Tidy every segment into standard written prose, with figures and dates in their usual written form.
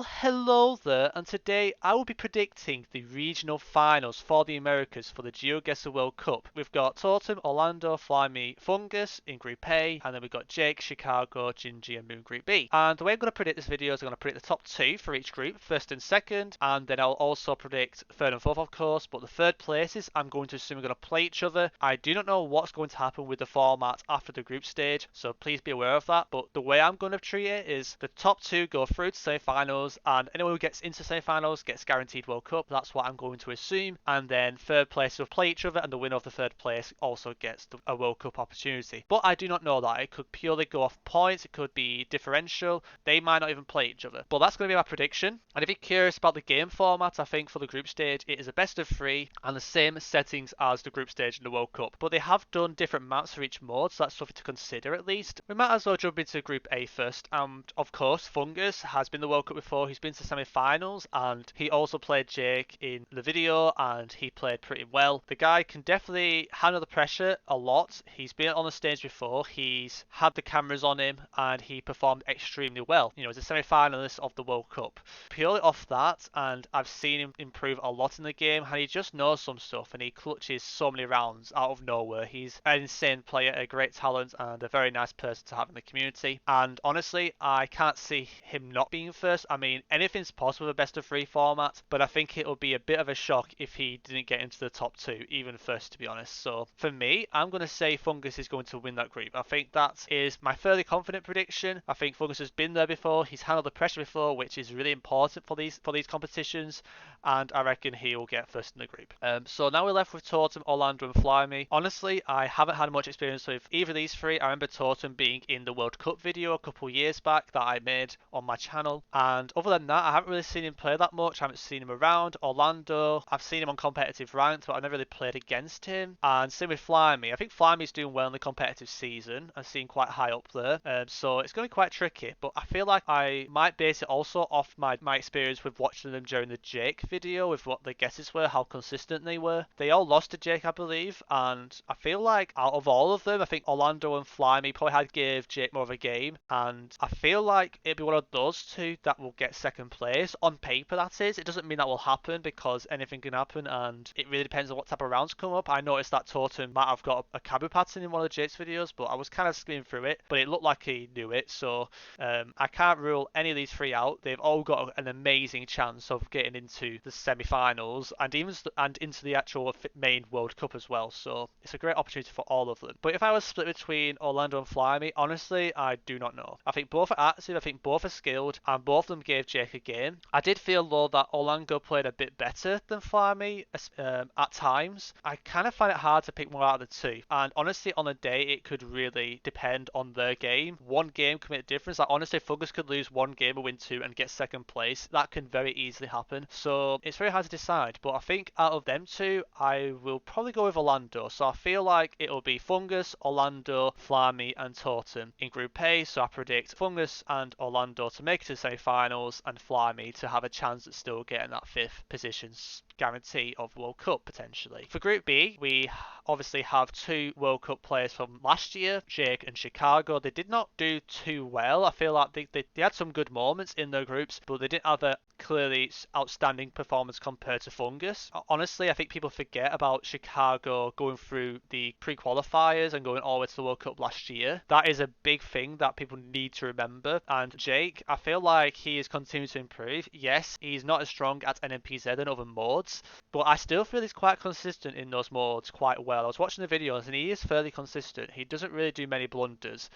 Well, hello there, and today I will be predicting the regional finals for the Americas for the GeoGuessr World Cup. We've got Totem, Orlando, Flyme, Fungus in Group A, and then we've got Jake, Chicago, Gingey, and Moon Group B. And the way I'm going to predict this video is I'm going to predict the top two for each group, first and second, and then I'll also predict third and fourth, of course, but the third places I'm going to assume are going to play each other. I do not know what's going to happen with the format after the group stage, so please be aware of that, but the way I'm going to treat it is the top two go through to semi-finals, and anyone who gets into semi-finals gets guaranteed World Cup. That's what I'm going to assume. And then third place will play each other, and the winner of the third place also gets a World Cup opportunity. But I do not know that. It could purely go off points. It could be differential. They might not even play each other. But that's going to be my prediction. And if you're curious about the game format, I think for the group stage, it is a best of three and the same settings as the group stage in the World Cup. But they have done different maps for each mode, so that's something to consider at least. We might as well jump into Group A first. And of course, Fungus has been the World Cup before. He's been to semi-finals, and he also played Jake in the video, and he played pretty well. The guy can definitely handle the pressure a lot. He's been on the stage before. He's had the cameras on him, and he performed extremely well. You know, he's a semi-finalist of the World Cup. Purely off that, and I've seen him improve a lot in the game, and he just knows some stuff, and he clutches so many rounds out of nowhere. He's an insane player, a great talent, and a very nice person to have in the community. And honestly, I can't see him not being first. I mean, anything's possible with a best of three format, but I think it would be a bit of a shock if he didn't get into the top two, even first, to be honest. So for me, I'm going to say Fungus is going to win that group. I think that is my fairly confident prediction. I think Fungus has been there before. He's handled the pressure before, which is really important for these competitions, and I reckon he will get first in the group. So now we're left with Totem, Orlando, and Flyme. Honestly, I haven't had much experience with either of these three. I remember Totem being in the World Cup video a couple years back that I made on my channel, and other than that, I haven't really seen him play that much. I haven't seen him around. Orlando, I've seen him on competitive ranked, but I've never really played against him. And same with Flyme. I think Flyme is doing well in the competitive season. I've seen quite high up there, so it's going to be quite tricky. But I feel like I might base it also off my experience with watching them during the Jake video, with what the guesses were, how consistent they were. They all lost to Jake, I believe, and I feel like out of all of them, I think Orlando and Flyme probably had gave Jake more of a game, and I feel like it'd be one of those two that will get second place. On paper, that is. It doesn't mean that will happen, because anything can happen, and it really depends on what type of rounds come up. I noticed that Totem might have got a Kabu pattern in one of Jake's videos, but I was kind of skimming through it, but it looked like he knew it, so I can't rule any of these three out. They've all got an amazing chance of getting into the semi-finals and even into the actual main World Cup as well, so it's a great opportunity for all of them. But if I was split between Orlando and Flyme, honestly, I do not know. I think both are active, I think both are skilled, and both of them gave Jake a game. I did feel though that Orlando played a bit better than Flyme at times. I kind of find it hard to pick one out of the two, and honestly on a day it could really depend on their game. One game can make a difference. Like honestly, Fungus could lose one game or win two and get second place. That can very easily happen, so it's very hard to decide. But I think out of them two, I will probably go with Orlando. So I feel like it'll be Fungus, Orlando, Flyme, and Totem in Group A. So I predict Fungus and Orlando to make it to the semi-finals, and Flyme to have a chance at still getting that fifth position guarantee of World Cup potentially. For Group B, we obviously have two World Cup players from last year, Jake and Chicago. They did not do too well. I feel like they had some good moments in their groups, but they didn't have a clearly outstanding performance compared to Fungus. Honestly, I think people forget about Chicago going through the pre-qualifiers and going all the way to the World Cup last year. That is a big thing that people need to remember. And Jake, I feel like he is continuing to improve. Yes, he's not as strong at NMPZ and other modes, but I still feel he's quite consistent in those modes quite well. I was watching the videos and he is fairly consistent. He doesn't really do many blunders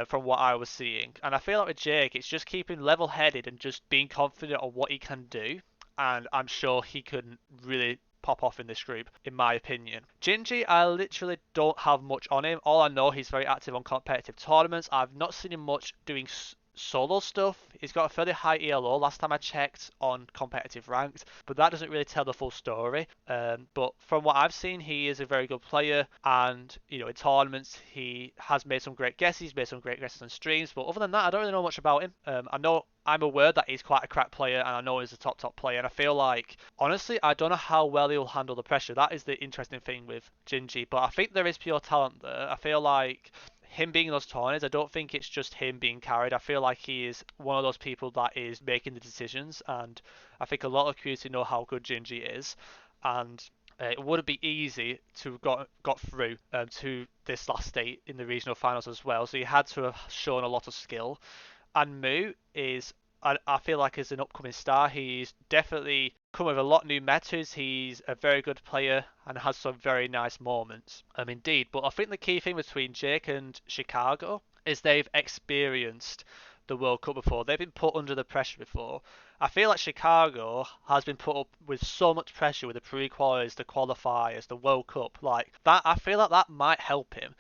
from what I was seeing. And I feel like with Jake, it's just keeping level-headed and just being confident on what he can do, and I'm sure he can really pop off in this group, in my opinion. Gingey, I literally don't have much on him. All I know, he's very active on competitive tournaments. I've not seen him much doing solo stuff. He's got a fairly high ELO last time I checked on competitive ranked, but that doesn't really tell the full story. But from what I've seen, he is a very good player, and you know, in tournaments he has made some great guesses, made some great guesses on streams, but other than that I don't really know much about him. I'm aware that he's quite a crack player, and I know he's a top player, and I feel like, honestly, I don't know how well he'll handle the pressure. That is the interesting thing with Gingey, but I think there is pure talent there. I feel like him being in those tournaments, I don't think it's just him being carried. I feel like he is one of those people that is making the decisions, and I think a lot of community know how good Gingey is, and it wouldn't be easy to got through to this last state in the regional finals as well. So he had to have shown a lot of skill. And Mu is, I feel like, is an upcoming star. He's definitely come with a lot of new metas. He's a very good player and has some very nice moments. Indeed. But I think the key thing between Jake and Chicago is they've experienced the World Cup before. They've been put under the pressure before. I feel like Chicago has been put up with so much pressure with the pre-qualifiers, the qualifiers, the World Cup. Like that, I feel like that might help him.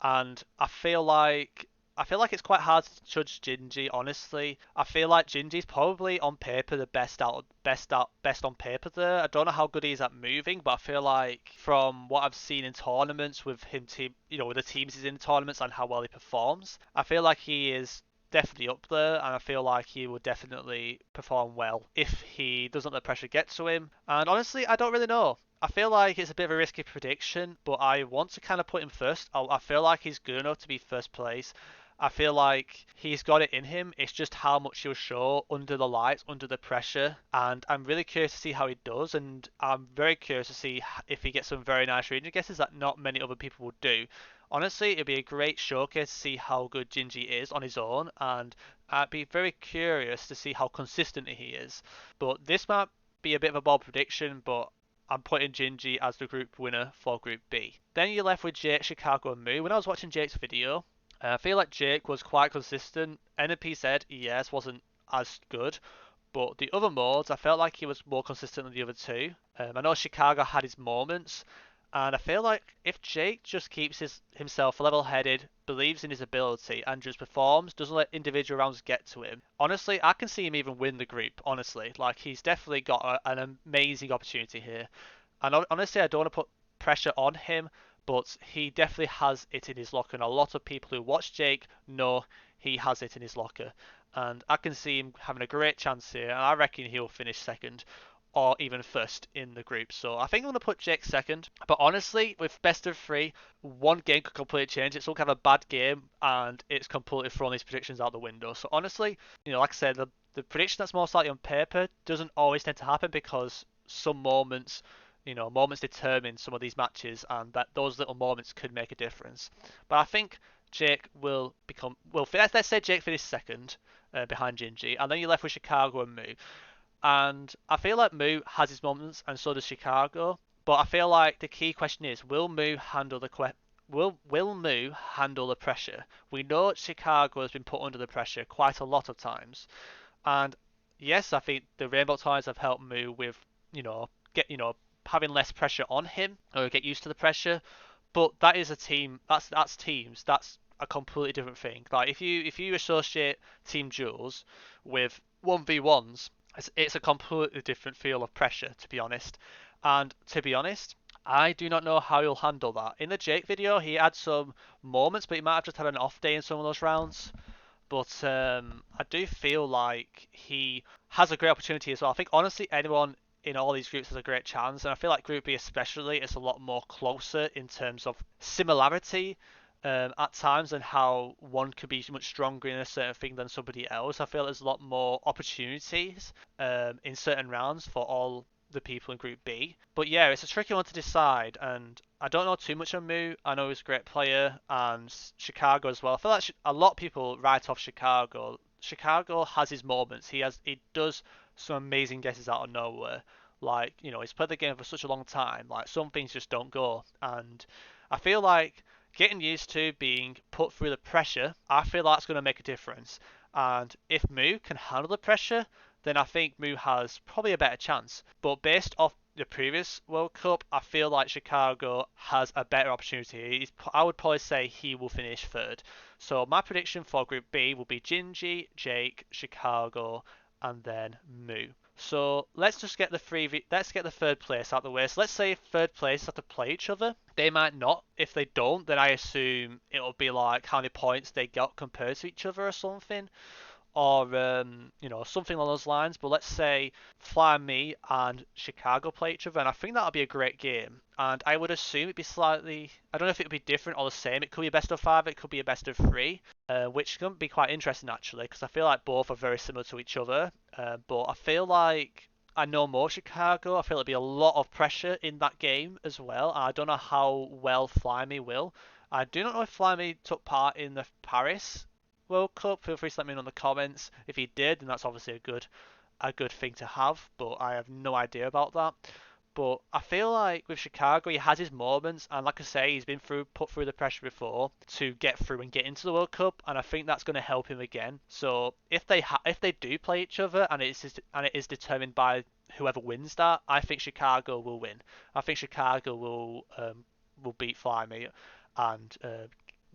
And I feel like it's quite hard to judge Gingey, honestly. I feel like Gingey's probably on paper the best on paper there. I don't know how good he is at moving, but I feel like from what I've seen in tournaments with with the teams he's in tournaments and how well he performs, I feel like he is definitely up there, and I feel like he will definitely perform well if he doesn't let the pressure get to him. And honestly, I don't really know. I feel like it's a bit of a risky prediction, but I want to kind of put him first. I feel like he's good enough to be first place. I feel like he's got it in him. It's just how much he'll show under the lights, under the pressure. And I'm really curious to see how he does. And I'm very curious to see if he gets some very nice region guesses that not many other people will do. Honestly, it'd be a great showcase to see how good Gingey is on his own. And I'd be very curious to see how consistent he is. But this might be a bit of a bold prediction, but I'm putting Gingey as the group winner for Group B. Then you're left with Jake, Chicago, and Mu. When I was watching Jake's video, I feel like Jake was quite consistent. NP said, yes, wasn't as good, but the other modes, I felt like he was more consistent than the other two. I know Chicago had his moments, and I feel like if Jake just keeps himself level-headed, believes in his ability, and just performs, doesn't let individual rounds get to him, honestly, I can see him even win the group, honestly. Like, he's definitely got an amazing opportunity here. And honestly, I don't want to put pressure on him, but he definitely has it in his locker, and a lot of people who watch Jake know he has it in his locker. And I can see him having a great chance here, and I reckon he'll finish second or even first in the group. So I think I'm going to put Jake second. But honestly, with best of three, one game could completely change it. Someone could have a bad game, and it's completely thrown these predictions out the window. So honestly, like I said, the prediction that's most likely on paper doesn't always tend to happen because some moments moments determine some of these matches, and that those little moments could make a difference. But I think Jake let's say Jake finished second behind Gingey, and then you're left with Chicago and Mu. And I feel like Mu has his moments, and so does Chicago. But I feel like the key question is, will Mu handle the pressure? We know Chicago has been put under the pressure quite a lot of times, and yes, I think the Rainbow Ties have helped Mu with having less pressure on him or get used to the pressure. But that is a team. That's teams. That's a completely different thing. Like if you associate team duels with 1v1s, it's a completely different feel of pressure, to be honest. And to be honest, I do not know how he'll handle that. In the Jake video, he had some moments, but he might have just had an off day in some of those rounds. But I do feel like he has a great opportunity as well. I think honestly, anyone in all these groups has a great chance, and I feel like Group B especially is a lot more closer in terms of similarity at times, and how one could be much stronger in a certain thing than somebody else. I feel there's a lot more opportunities in certain rounds for all the people in Group B. But yeah, it's a tricky one to decide, and I don't know too much on Mu. I know he's a great player, and Chicago as well. I feel like a lot of people write off Chicago. Chicago has his moments. He does some amazing guesses out of nowhere. Like, he's played the game for such a long time. Like, some things just don't go. And I feel like getting used to being put through the pressure, I feel that's going to make a difference. And if Mu can handle the pressure, then I think Mu has probably a better chance. But based off the previous World Cup, I feel like Chicago has a better opportunity. I would probably say he will finish third. So my prediction for Group B will be Gingey, Jake, Chicago, and then Mu. So let's just get the third place out of the way. So let's say third place have to play each other. They might not. If they don't, then I assume it'll be like how many points they got compared to each other or something. or something along those lines. But let's say Flyme and Chicago play each other, and I think that'll be a great game. And I would assume it'd be slightly, I don't know if it would be different or the same. It could be a best of 5, it could be a best of 3, which can be quite interesting actually, because I feel like both are very similar to each other. But I feel like I know more Chicago. I feel it'll be a lot of pressure in that game as well. I don't know how well Flyme will. I do not know if Flyme took part in the Paris World Cup. Feel free to let me know in the comments. If he did, then that's obviously a good thing to have, but I have no idea about that. But I feel like with Chicago, he has his moments, and like I say, he's been put through the pressure before to get through and get into the World Cup, and I think that's going to help him again. So if they do play each other, and it is determined by whoever wins that, I think Chicago will win. I think Chicago will beat Flyme and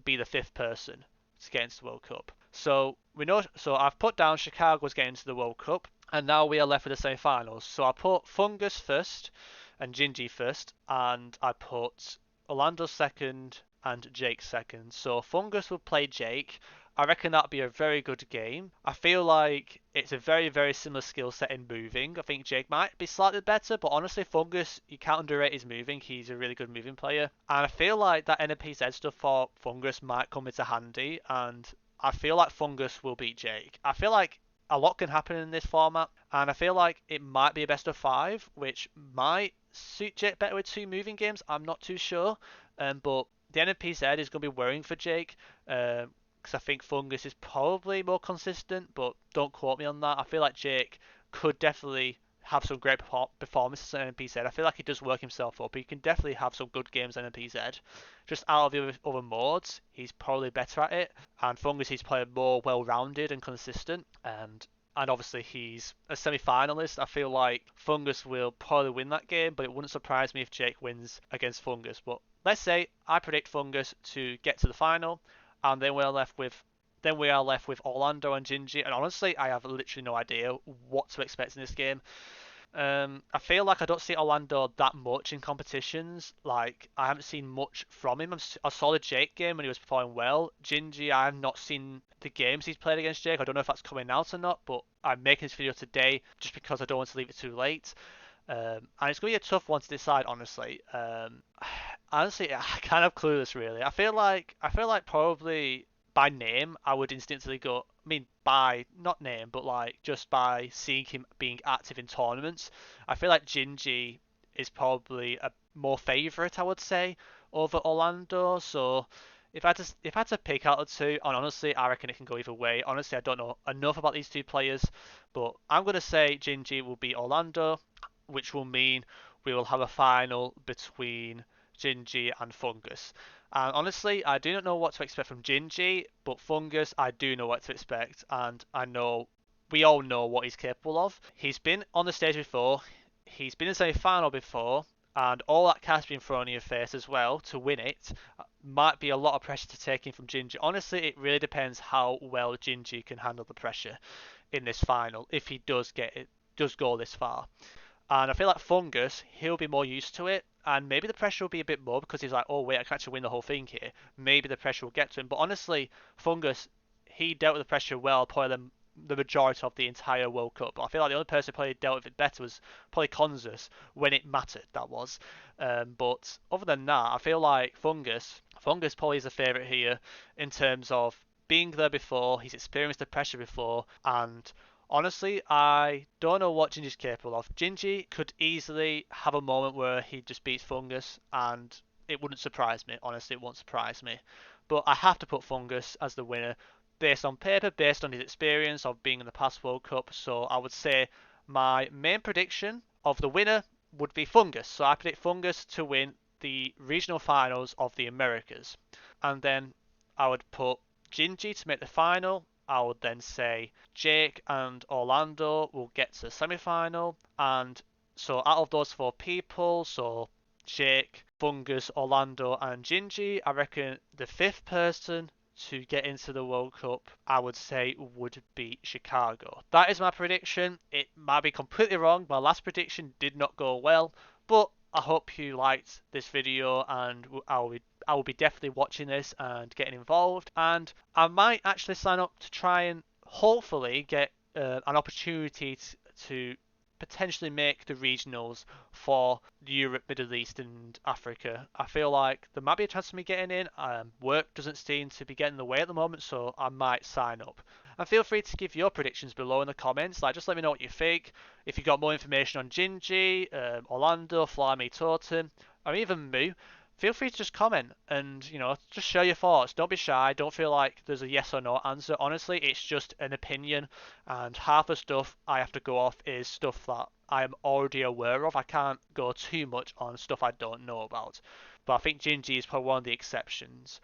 be the 5th person to get into the World Cup. So we know. So I've put down Chicago's getting into the World Cup, and now we are left with the semi-finals. So I put Fungus first and Gingey first, and I put Orlando second and Jake second. So Fungus will play Jake. I reckon that'll be a very good game. I feel like it's a very, very similar skill set in moving. I think Jake might be slightly better, but honestly, Fungus, you can't underrate his moving. He's a really good moving player. And I feel like that NPZ stuff for Fungus might come into handy, and I feel like Fungus will beat Jake. I feel like a lot can happen in this format, and I feel like it might be a best of 5, which might suit Jake better with 2 moving games. I'm not too sure, but the NPZ is going to be worrying for Jake. Because I think Fungus is probably more consistent, but don't quote me on that. I feel like Jake could definitely have some great performances on NPZ. I feel like he does work himself up. He can definitely have some good games on NPZ. Just out of the other modes, he's probably better at it. And Fungus, he's playing more well-rounded and consistent. And obviously he's a semi-finalist. I feel like Fungus will probably win that game, but it wouldn't surprise me if Jake wins against Fungus. But let's say I predict Fungus to get to the final, and then we are left with Orlando and Gingey. And honestly, I have literally no idea what to expect in this game. I feel like I don't see Orlando that much in competitions. Like, I haven't seen much from him. I saw the Jake game when he was performing well. Gingey, I have not seen the games he's played against Jake. I don't know if that's coming out or not, but I'm making this video today just because I don't want to leave it too late. And it's going to be a tough one to decide, honestly. Honestly, I'm kind of clueless, really. I feel like probably by name, I would instinctively go. I mean, by not name, but like just by seeing him being active in tournaments, I feel like Gingey is probably a more favourite, I would say, over Orlando. So if I had to pick out the two, and honestly, I reckon it can go either way. Honestly, I don't know enough about these two players, but I'm gonna say Gingey will beat Orlando, which will mean we will have a final between Gingey and Fungus. And honestly, I do not know what to expect from Gingey, but Fungus, I do know what to expect, and we all know what he's capable of. He's been on the stage before, he's been in semi-final before, and all that cash being thrown in your face as well to win it might be a lot of pressure to take in from Gingey. Honestly, it really depends how well Gingey can handle the pressure in this final if he does go this far. And I feel like Fungus, he'll be more used to it, and maybe the pressure will be a bit more because he's like, oh wait, I can actually win the whole thing here. Maybe the pressure will get to him. But honestly, Fungus, he dealt with the pressure well, probably the majority of the entire World Cup. I feel like the only person who probably dealt with it better was probably Konzus when it mattered, that was. But other than that, I feel like Fungus probably is a favourite here in terms of being there before, he's experienced the pressure before, and honestly, I don't know what Gingey's capable of. Gingey could easily have a moment where he just beats Fungus, and it wouldn't surprise me. Honestly, it won't surprise me. But I have to put Fungus as the winner based on paper, based on his experience of being in the past World Cup. So I would say my main prediction of the winner would be Fungus. So I predict Fungus to win the regional finals of the Americas. And then I would put Gingey to make the final. I would then say Jake and Orlando will get to the semi-final. And so out of those 4 people, so Jake, Fungus, Orlando and Gingey, I reckon the 5th person to get into the World Cup, I would say would be Chicago. That is my prediction. It might be completely wrong. My last prediction did not go well, but I hope you liked this video, and I will be definitely watching this and getting involved, and I might actually sign up to try and hopefully get an opportunity to potentially make the regionals for Europe, Middle East, and Africa. I feel like there might be a chance of me getting in. Work doesn't seem to be getting in the way at the moment, so I might sign up. And feel free to give your predictions below in the comments. Like, just let me know what you think. If you've got more information on Gingey, Orlando, Flyme, Totem, or even Moo, feel free to just comment and just share your thoughts. Don't be shy. Don't feel like there's a yes or no answer. Honestly, it's just an opinion, and half the stuff I have to go off is stuff that I am already aware of. I can't go too much on stuff I don't know about. But I think Gingy is probably one of the exceptions.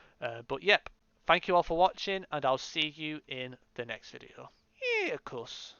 But yep, thank you all for watching, and I'll see you in the next video. Yeah, of course.